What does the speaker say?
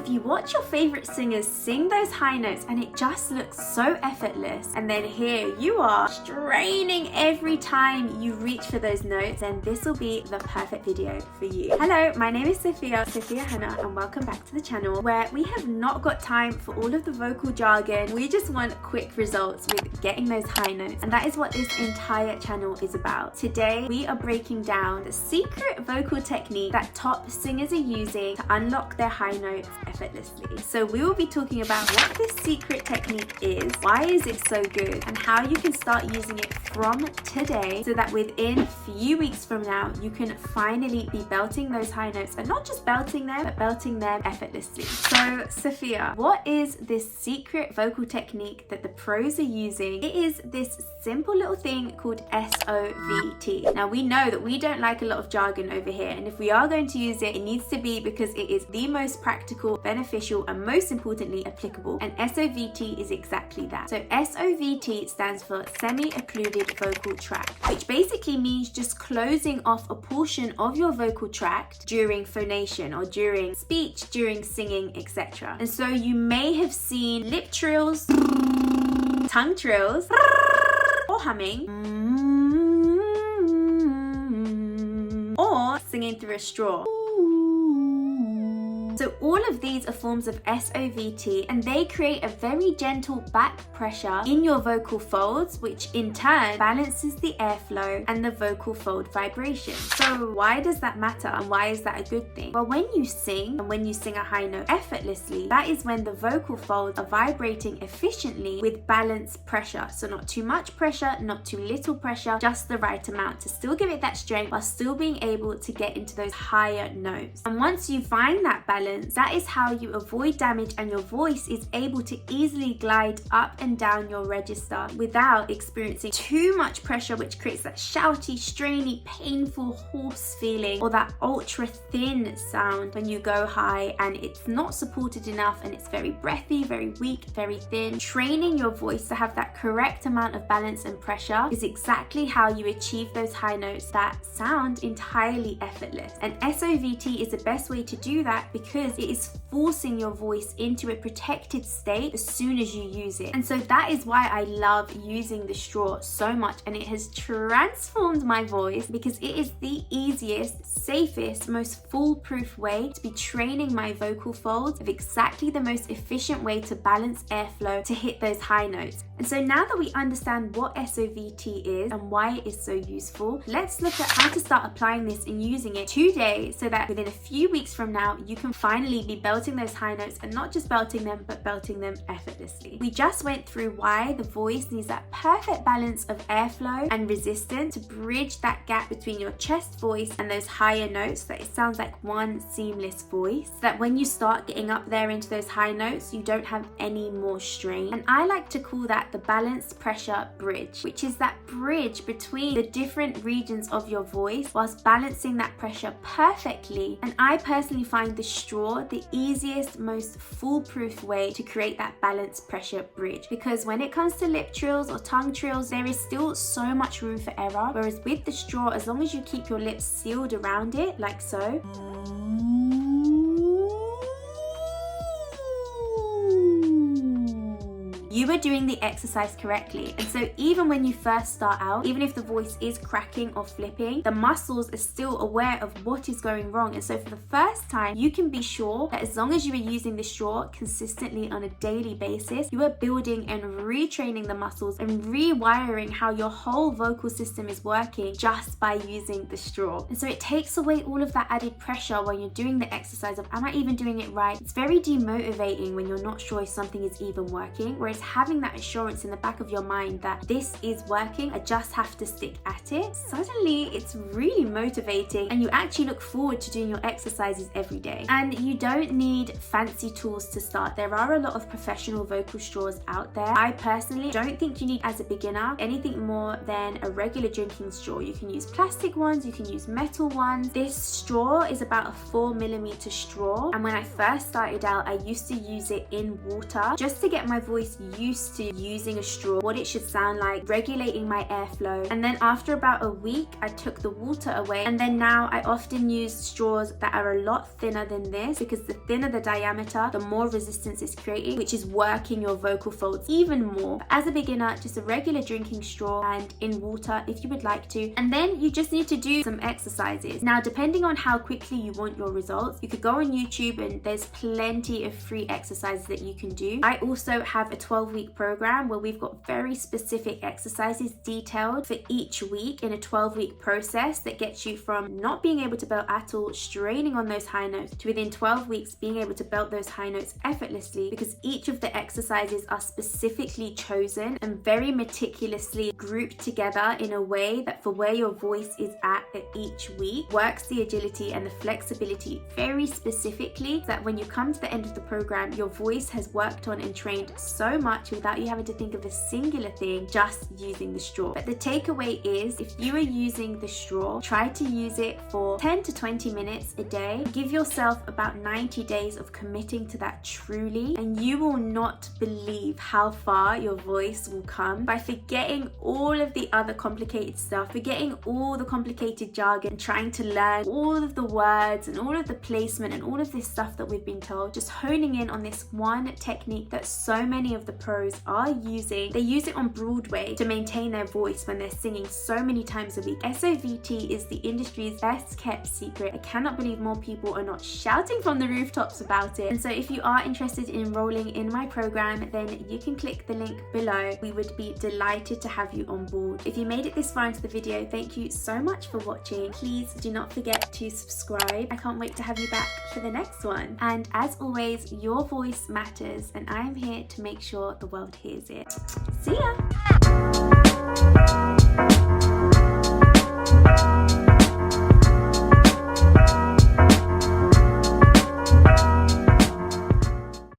if you watch your favorite singers sing those high notes and it just looks so effortless, and then here you are straining every time you reach for those notes, then this will be the perfect video for you. Hello, my name is Sophia Hannah, and welcome back to the channel where we have not got time for all of the vocal jargon. We just want quick results with getting those high notes, and that is what this entire channel is about. Today we are breaking down the secret vocal technique that top singers are using to unlock their high notes effortlessly. So we will be talking about what this secret technique is, why is it so good, and how you can start using it from today so that within a few weeks from now you can finally be belting those high notes, and not just belting them, but belting them effortlessly. So Sophia, what is this secret vocal technique that the pros are using? It is this simple little thing called SOVT. Now we know that we don't like a lot of jargon over here, and if we are going to use it, it needs to be because it is the most practical, beneficial, and most importantly applicable, and SOVT is exactly that. So SOVT stands for semi-occluded vocal tract, which basically means just closing off a portion of your vocal tract during phonation or during speech, during singing, etc. And so you may have seen lip trills, tongue trills, or humming, or singing through a straw. So all of these are forms of SOVT, and they create a very gentle back pressure in your vocal folds, which in turn balances the airflow and the vocal fold vibration. So why does that matter, and why is that a good thing? Well, when you sing, and when you sing a high note effortlessly, that is when the vocal folds are vibrating efficiently with balanced pressure. So not too much pressure, not too little pressure, just the right amount to still give it that strength while still being able to get into those higher notes. And once you find that balance, that is how you avoid damage, and your voice is able to easily glide up and down your register without experiencing too much pressure, which creates that shouty, strainy, painful, hoarse feeling, or that ultra thin sound when you go high and it's not supported enough and it's very breathy, very weak, very thin. Training your voice to have that correct amount of balance and pressure is exactly how you achieve those high notes that sound entirely effortless. And SOVT is the best way to do that because it is forcing your voice into a protected state as soon as you use it. And so that is why I love using the straw so much, and it has transformed my voice because it is the easiest, safest, most foolproof way to be training my vocal folds of exactly the most efficient way to balance airflow to hit those high notes. And so now that we understand what SOVT is and why it is so useful, let's look at how to start applying this and using it today so that within a few weeks from now you can finally be belting those high notes, and not just belting them, but belting them effortlessly. We just went through why the voice needs that perfect balance of airflow and resistance to bridge that gap between your chest voice and those higher notes, so that it sounds like one seamless voice, so that when you start getting up there into those high notes, you don't have any more strain. And I like to call that the balanced pressure bridge, which is that bridge between the different regions of your voice whilst balancing that pressure perfectly. And I personally find the straw the easiest, most foolproof way to create that balanced pressure bridge, because when it comes to lip trills or tongue trills, there is still so much room for error, whereas with the straw, as long as you keep your lips sealed around it like so, you are doing the exercise correctly. And so even when you first start out, even if the voice is cracking or flipping, the muscles are still aware of what is going wrong. And so for the first time, you can be sure that as long as you are using the straw consistently on a daily basis, you are building and retraining the muscles and rewiring how your whole vocal system is working just by using the straw. And so it takes away all of that added pressure when you're doing the exercise of, am I even doing it right? It's very demotivating when you're not sure if something is even working, whereas having that assurance in the back of your mind that this is working, I just have to stick at it, suddenly it's really motivating, and you actually look forward to doing your exercises every day. And you don't need fancy tools to start. There are a lot of professional vocal straws out there. I personally don't think you need, as a beginner, anything more than a regular drinking straw. You can use plastic ones, you can use metal ones. This straw is about a 4mm straw, and when I first started out, I used to use it in water just to get my voice used to using a straw, what it should sound like, regulating my airflow. And then after about a week, I took the water away, and then now I often use straws that are a lot thinner than this, because the thinner the diameter, the more resistance it's creating, which is working your vocal folds even more. But as a beginner, just a regular drinking straw and in water if you would like to. And then you just need to do some exercises. Now, depending on how quickly you want your results, you could go on YouTube and there's plenty of free exercises that you can do. I also have a 12-week program where we've got very specific exercises detailed for each week in a 12-week process that gets you from not being able to belt at all, straining on those high notes, to within 12 weeks being able to belt those high notes effortlessly, because each of the exercises are specifically chosen and very meticulously grouped together in a way that for where your voice is at each week works the agility and the flexibility very specifically, so that when you come to the end of the program, your voice has worked on and trained so much without you having to think of a singular thing, just using the straw. But the takeaway is, if you are using the straw, try to use it for 10 to 20 minutes a day. Give yourself about 90 days of committing to that truly, and you will not believe how far your voice will come by forgetting all of the other complicated stuff, forgetting all the complicated jargon, trying to learn all of the words and all of the placement and all of this stuff that we've been told. Just honing in on this one technique that so many of the pros are using. They use it on Broadway to maintain their voice when they're singing so many times a week. SOVT is the industry's best kept secret. I cannot believe more people are not shouting from the rooftops about it. And so if you are interested in enrolling in my program, then you can click the link below. We would be delighted to have you on board. If you made it this far into the video, thank you so much for watching. Please do not forget to subscribe. I can't wait to have you back for the next one. And as always, your voice matters, and I am here to make sure the world hears it. See ya!